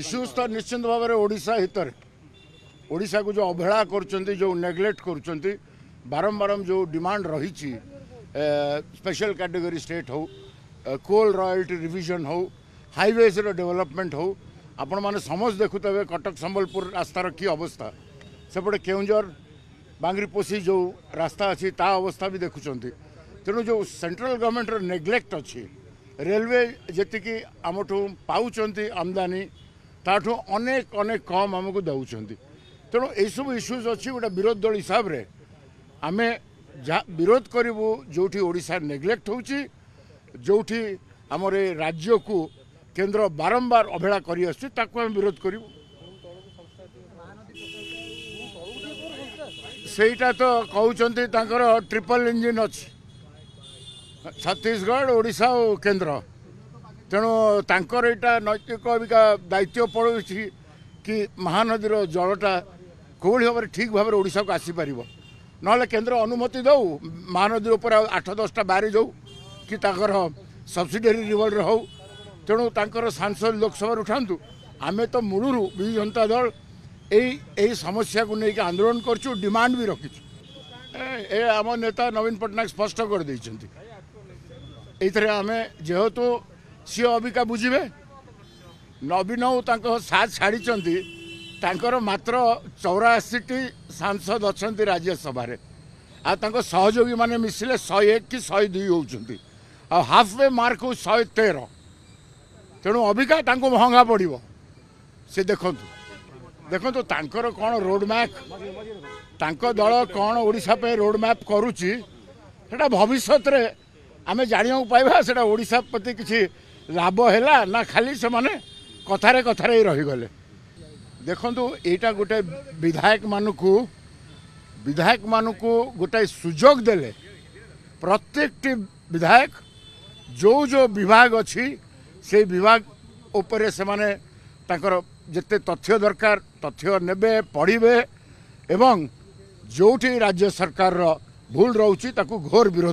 issues तो निश्चिंत भाव में ओडिशा हितर ओडिशा को जो अवहेला कर जो नेग्लेक्ट कर बारंबार जो डिमांड रही स्पेशल कैटेगरी स्टेट हो कोल रॉयल्टी रिविजन हो हाईवेज डेवलपमेंट हो आपण मैंने समस्त देखुवे कटक संबलपुर रास्तार की अवस्था सेपटे केउंझर बांगरीपोसी जो रास्ता अच्छी ता अवस्था भी देखुं तेणु जो सेंट्रल गवर्नमेंट नेग्लेक्ट अच्छी रेलवे जी आमठू पाँच आमदानी ताठू अनेक अनेक कम आमको दौरान तेणु यू इश्यूज अच्छी गोटे विरोध दल हिसाब से आम विरोध करूँ जो ओडिशा नेग्लेक्ट होची जोठी आमर राज्य को केंद्र बारंबार अवहेला करी आसुची ताकू आम विरोध करूँ सेटा तो कहते ट्रिपल इंजिन अच्छी छत्तीसगढ़ ओडिशा और केंद्र तेणु तांकर यहाँ नैतिक अबिका दायित्व पड़ो कि महानदीर जलटा कौन भाव ठीक भाव में ओडिशा को आसीपर ना केंद्र अनुमति दौ महानदी उपर 8-10टा बारी जाऊ कि सब्सिडरी रिवॉल्वर हो तेणु तांकर सांसद लोकसभा उठातु आमे तो मूलर विजु जनता दल यही समस्या को लेकिन आंदोलन करछु डिमांड भी रखीचु आम नेता नवीन पट्टनायक स्पष्ट कर देइछन्ति एथरे आमे जेहेतु सी अबिका बुझे नवीन साथ छाड़ी तांकर मात्र 84टी सांसद अच्छा राज्यसभा आ सहयोगी माने मिसिले 101 कि 102 होउछन्ति आ हाफ वे मार्क 113 तेणु अबिका तांको महंगा पड़ो से देखो तांकर कौन रोड मैप तांको दल कौन ओडिशा पे रोड मैप करुच्ची सेटा भविष्य रे आमे जानिया पाइबा सेटा ओडिशा प्रति किसी लाभ हैला ना खाली से माने कथारे कथारे ही रही गले देखो यहाँ गोटे विधायक मानू गोटे सुजोग देले प्रत्येक विधायक जो जो विभाग अच्छी से विभाग उपरे से माने तांकर जिते तथ्य दरकार तथ्य नेबे पढ़िबे एवं जोठी राज्य सरकार भूल रोची ताकू घोर विरोध